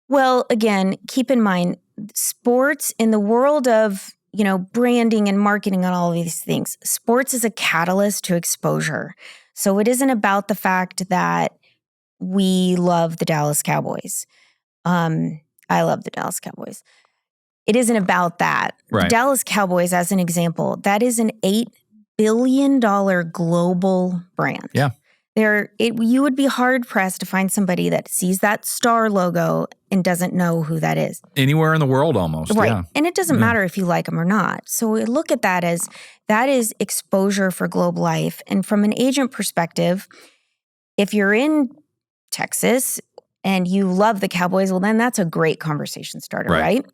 Well, again, keep in mind, sports in the world of, branding and marketing and all of these things, sports is a catalyst to exposure. So it isn't about the fact that we love the Dallas Cowboys. I love the Dallas Cowboys. It isn't about that. Right. The Dallas Cowboys, as an example, that is an $8 billion global brand. Yeah. You would be hard-pressed to find somebody that sees that star logo and doesn't know who that is. Anywhere in the world almost, right. Yeah. And it doesn't matter if you like them or not. So we look at that as that is exposure for Globe Life. And from an agent perspective, if you're in Texas and you love the Cowboys, well, then that's a great conversation starter, right?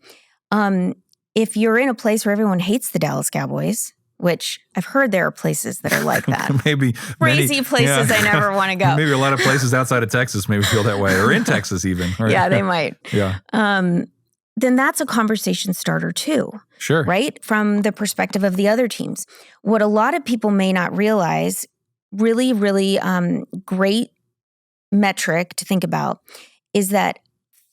If you're in a place where everyone hates the Dallas Cowboys, which I've heard there are places that are like that. Maybe crazy places I never want to go. Maybe a lot of places outside of Texas maybe feel that way, or in Texas even. Right? Yeah, they might. Yeah. Then that's a conversation starter too. Sure. Right? From the perspective of the other teams. What a lot of people may not realize, really, really great metric to think about, is that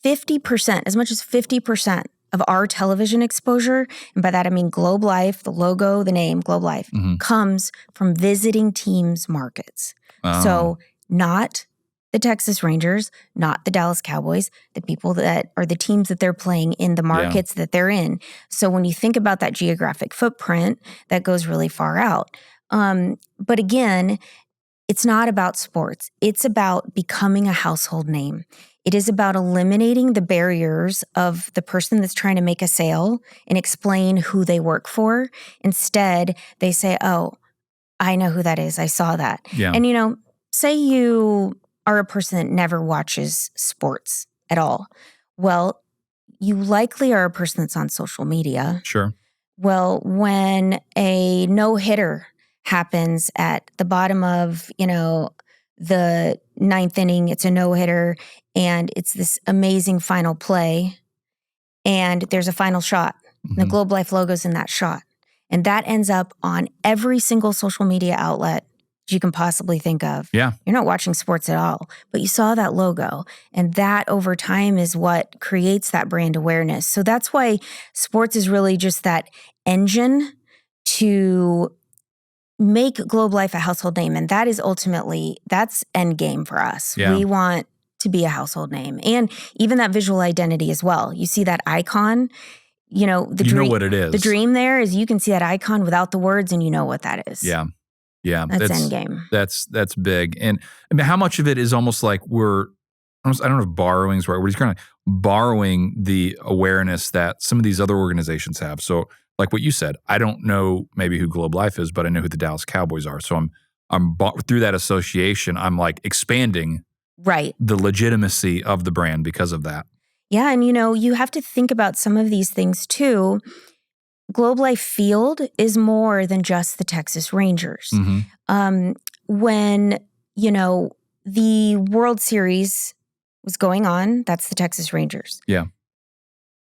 50%, as much as 50%, of our television exposure, and by that I mean Globe Life, the logo, the name, Globe Life, comes from visiting teams' markets. So not the Texas Rangers, not the Dallas Cowboys, the people that are the teams that they're playing in the markets that they're in. So when you think about that geographic footprint, that goes really far out. But again, it's not about sports. It's about becoming a household name. It is about eliminating the barriers of the person that's trying to make a sale and explain who they work for. Instead, they say, oh, I know who that is. I saw that. Yeah. And, say you are a person that never watches sports at all. Well, you likely are a person that's on social media. Sure. Well, when a no-hitter happens at the bottom of, the ninth inning, it's a no-hitter, and it's this amazing final play, and there's a final shot. And the Globe Life logo's in that shot. And that ends up on every single social media outlet you can possibly think of. Yeah. You're not watching sports at all, but you saw that logo. And that over time is what creates that brand awareness. So that's why sports is really just that engine to make Globe Life a household name. And that is that's end game for us. Yeah. We want to be a household name. And even that visual identity as well. You see that icon, know what it is. The dream there is you can see that icon without the words and you know what that is. Yeah. Yeah. That's end game. That's big. And I mean, how much of it is almost like I don't know if borrowing is right. We're just kind of borrowing the awareness that some of these other organizations have. So like what you said, I don't know maybe who Globe Life is, but I know who the Dallas Cowboys are. So I'm through that association, I'm like expanding the legitimacy of the brand because of that. Yeah. And you have to think about some of these things too. Globe Life Field is more than just the Texas Rangers. When, the World Series was going on, that's the Texas Rangers. Yeah.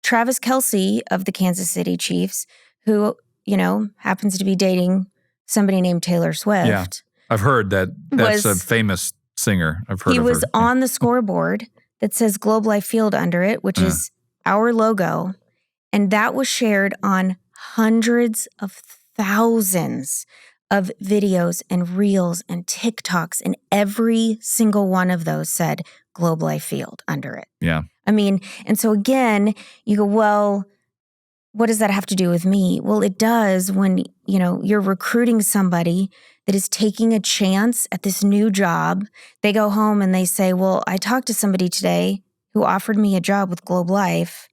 Travis Kelce of the Kansas City Chiefs, who, happens to be dating somebody named Taylor Swift. Yeah. I've heard that's a famous singer. I've heard of her. He was on the scoreboard that says Globe Life Field under it, which is our logo. And that was shared on hundreds of thousands of videos and reels and TikToks, and every single one of those said Globe Life Field under it. Yeah. I mean, and so again, you go, well, what does that have to do with me? Well, it does when, you're recruiting somebody that is taking a chance at this new job. They go home and they say, well, I talked to somebody today who offered me a job with Globe Life.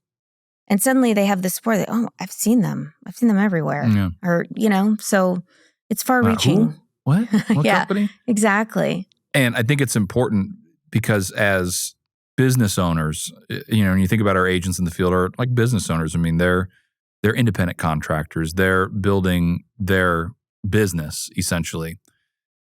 And suddenly they have this support that, oh, I've seen them everywhere. Yeah. Or, so it's far reaching. Who? What? What Yeah, company? Exactly. And I think it's important because as business owners, when you think about our agents in the field are like business owners. I mean, they're independent contractors. They're building their business essentially.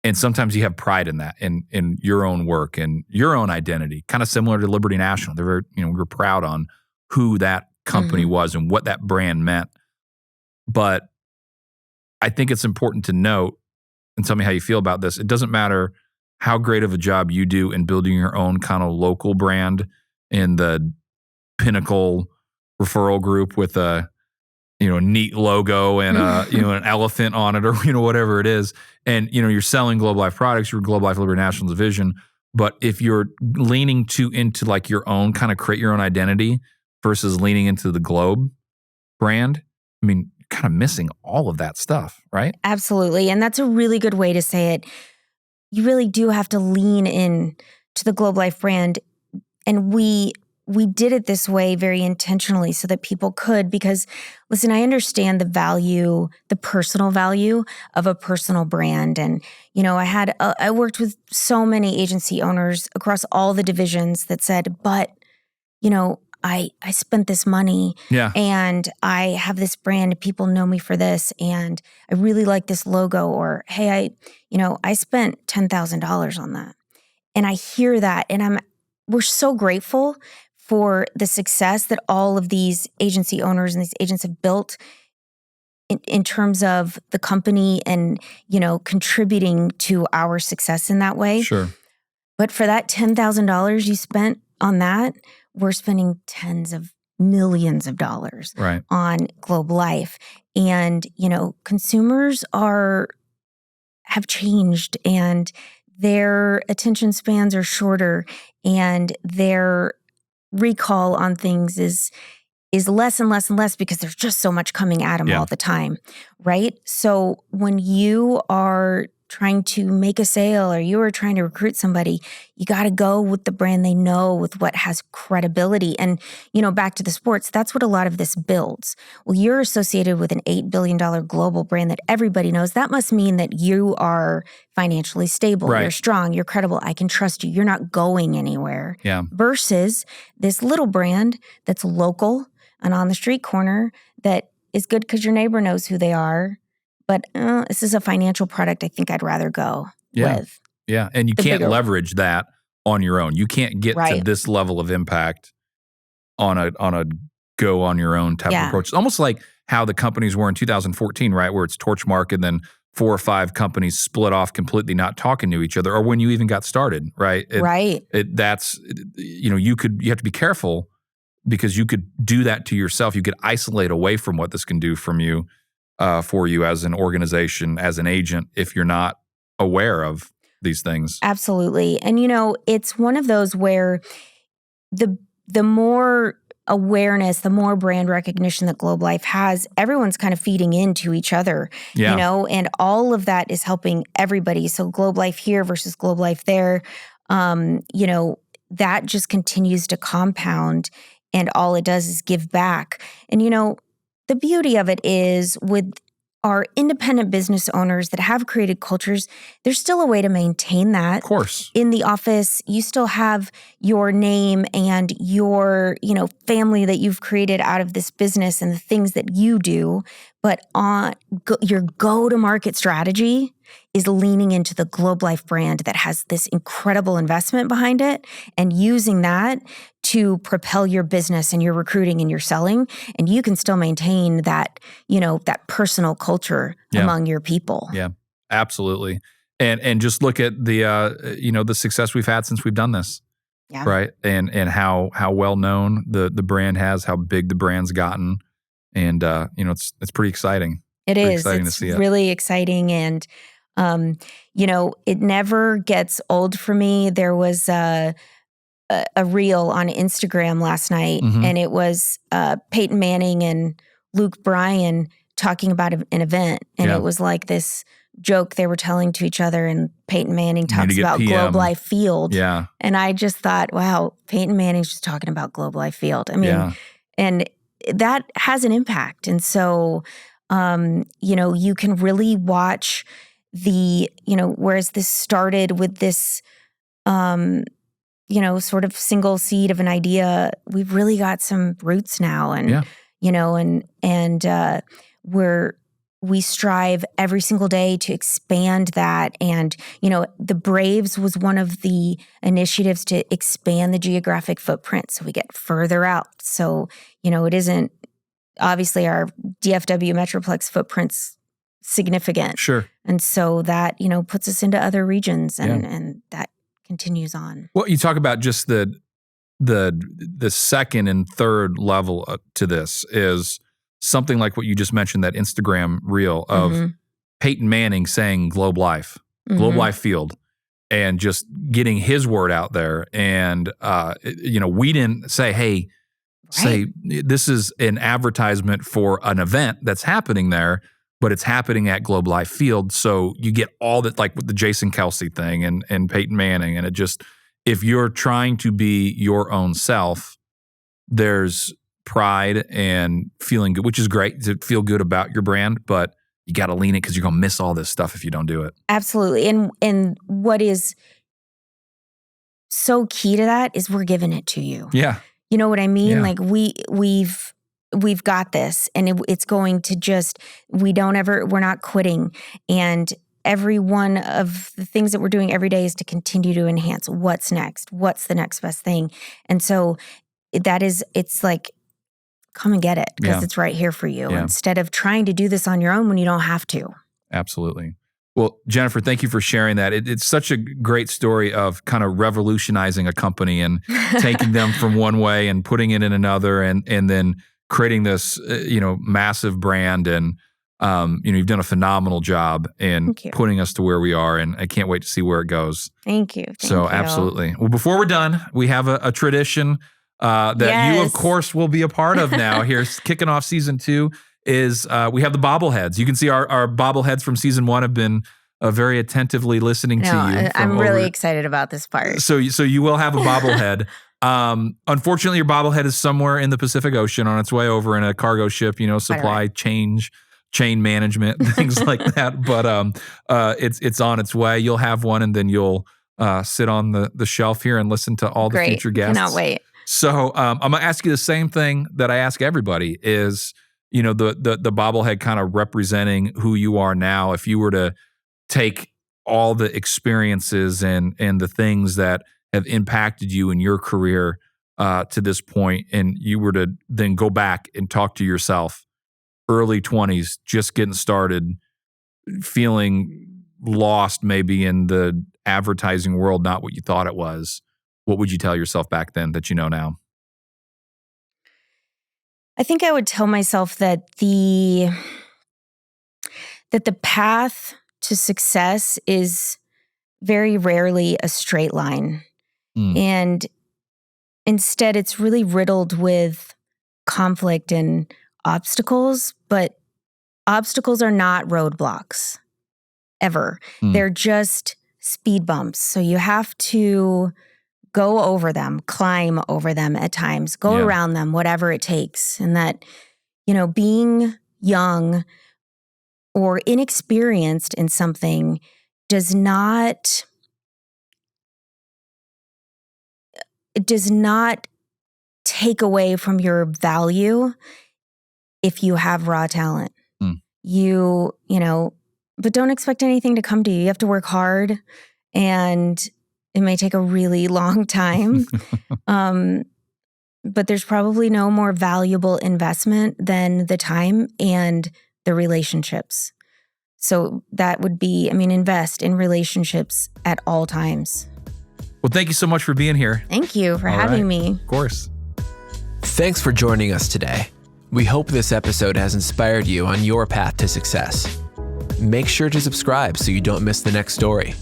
And sometimes you have pride in that, in your own work and your own identity, kind of similar to Liberty National. They're very, we're proud on who that company was and what that brand meant. But I think it's important to note, and tell me how you feel about this. It doesn't matter how great of a job you do in building your own kind of local brand in the Pinnacle referral group with a neat logo and an elephant on it or whatever it is, and you're selling Globe Life products, you're Globe Life Liberty National Division. But if you're leaning into like your own kind of create your own identity versus leaning into the Globe brand, I mean, you're kind of missing all of that stuff, right? Absolutely. And that's a really good way to say it. You really do have to lean in to the Globe Life brand. And we did it this way very intentionally so that people could, because listen, I understand the personal value of a personal brand. And, I worked with so many agency owners across all the divisions that said, but, I spent this money and I have this brand, people know me for this, and I really like this logo, or, hey, I spent $10,000 on that. And I hear that, and we're so grateful for the success that all of these agency owners and these agents have built in terms of the company and, contributing to our success in that way. Sure. But for that $10,000 you spent on that, we're spending tens of millions of dollars on Globe Life. And, consumers have changed, and their attention spans are shorter, and their recall on things is less and less and less because there's just so much coming at them all the time, right? So when you are trying to make a sale or you are trying to recruit somebody, you got to go with the brand they know, with what has credibility. And, back to the sports, that's what a lot of this builds. Well, you're associated with an $8 billion global brand that everybody knows. That must mean that you are financially stable, Right. You're strong, you're credible, I can trust you, you're not going anywhere. Yeah. Versus this little brand that's local and on the street corner that is good because your neighbor knows who they are. But this is a financial product I think I'd rather go with. Yeah, and you can't leverage that on your own. You can't get to this level of impact on a go on your own type of approach. It's almost like how the companies were in 2014, right? Where it's Torchmark and then 4 or 5 companies split off completely, not talking to each other, or when you even got started, right? You have to be careful because you could do that to yourself. You could isolate away from what this can do for you as an organization, as an agent, if you're not aware of these things. Absolutely. And, it's one of those where the more awareness, the more brand recognition that Globe Life has, everyone's kind of feeding into each other, and all of that is helping everybody. So Globe Life here versus Globe Life there, that just continues to compound, and all it does is give back. And, the beauty of it is with our independent business owners that have created cultures, there's still a way to maintain that. Of course. In the office, you still have your name and your, family that you've created out of this business and the things that you do. But your go-to-market strategy is leaning into the Globe Life brand that has this incredible investment behind it and using that to propel your business and your recruiting and your selling. And you can still maintain that, that personal culture among your people. Yeah, absolutely. And just look at the success we've had since we've done this. Yeah. Right. And how well known the brand has, how big the brand's gotten. And it's pretty exciting. It's really exciting. And it never gets old for me. There was a reel on Instagram last night, and it was Peyton Manning and Luke Bryan talking about an event, and it was like this joke they were telling to each other, and Peyton Manning talks about PM. Globe Life Field. Yeah. And I just thought, wow, Peyton Manning's just talking about Globe Life Field. I mean, and that has an impact. And so, you can really watch whereas this started with this, sort of single seed of an idea, we've really got some roots now. And, we strive every single day to expand that. And, the Braves was one of the initiatives to expand the geographic footprint so we get further out. So, it isn't obviously our DFW Metroplex footprint's significant. Sure. And so that, puts us into other regions and that continues on. Well, you talk about just the second and third level to this is something like what you just mentioned, that Instagram reel of Peyton Manning saying Globe Life, Globe Life Field, and just getting his word out there. And, we didn't say, hey, say this is an advertisement for an event that's happening there, but it's happening at Globe Life Field. So you get all that, like with the Jason Kelsey thing and Peyton Manning. And it just, if you're trying to be your own self, there's pride and feeling good, which is great to feel good about your brand, but you got to lean it because you're going to miss all this stuff if you don't do it. Absolutely. And what is so key to that is we're giving it to you. Yeah. You know what I mean? Yeah. Like we've got this, and it's going to just, we're not quitting. And every one of the things that we're doing every day is to continue to enhance what's next, what's the next best thing. And so it's like, come and get it because it's right here for you instead of trying to do this on your own when you don't have to. Absolutely. Well, Jennifer, thank you for sharing that. It's such a great story of kind of revolutionizing a company and taking them from one way and putting it in another and then creating this, massive brand. And, you've done a phenomenal job in putting us to where we are. And I can't wait to see where it goes. Thank you. Absolutely. Well, before we're done, we have a tradition that you, of course, will be a part of now. Here, kicking off season 2 is we have the bobbleheads. You can see our bobbleheads from season 1 have been very attentively listening to you. I'm really excited about this part. So you will have a bobblehead. Unfortunately, your bobblehead is somewhere in the Pacific Ocean on its way over in a cargo ship, supply chain management, things like that. But it's on its way. You'll have one, and then you'll sit on the shelf here and listen to all the future guests. Cannot wait. So I'm going to ask you the same thing that I ask everybody is, the bobblehead kind of representing who you are now. If you were to take all the experiences and the things that have impacted you in your career to this point, and you were to then go back and talk to yourself, early 20s, just getting started, feeling lost maybe in the advertising world, not what you thought it was, what would you tell yourself back then that you know now? I think I would tell myself that the path to success is very rarely a straight line. And instead, it's really riddled with conflict and obstacles, but obstacles are not roadblocks, ever. They're just speed bumps. So you have to go over them, climb over them at times, go around them, whatever it takes. And that, being young or inexperienced in something does not take away from your value if you have raw talent. But don't expect anything to come to you. You have to work hard, and it may take a really long time. But there's probably no more valuable investment than the time and the relationships. So that would be, invest in relationships at all times. Well, thank you so much for being here. Thank you for having me. Of course. Thanks for joining us today. We hope this episode has inspired you on your path to success. Make sure to subscribe so you don't miss the next story.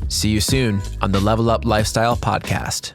See you soon on the Level Up Lifestyle Podcast.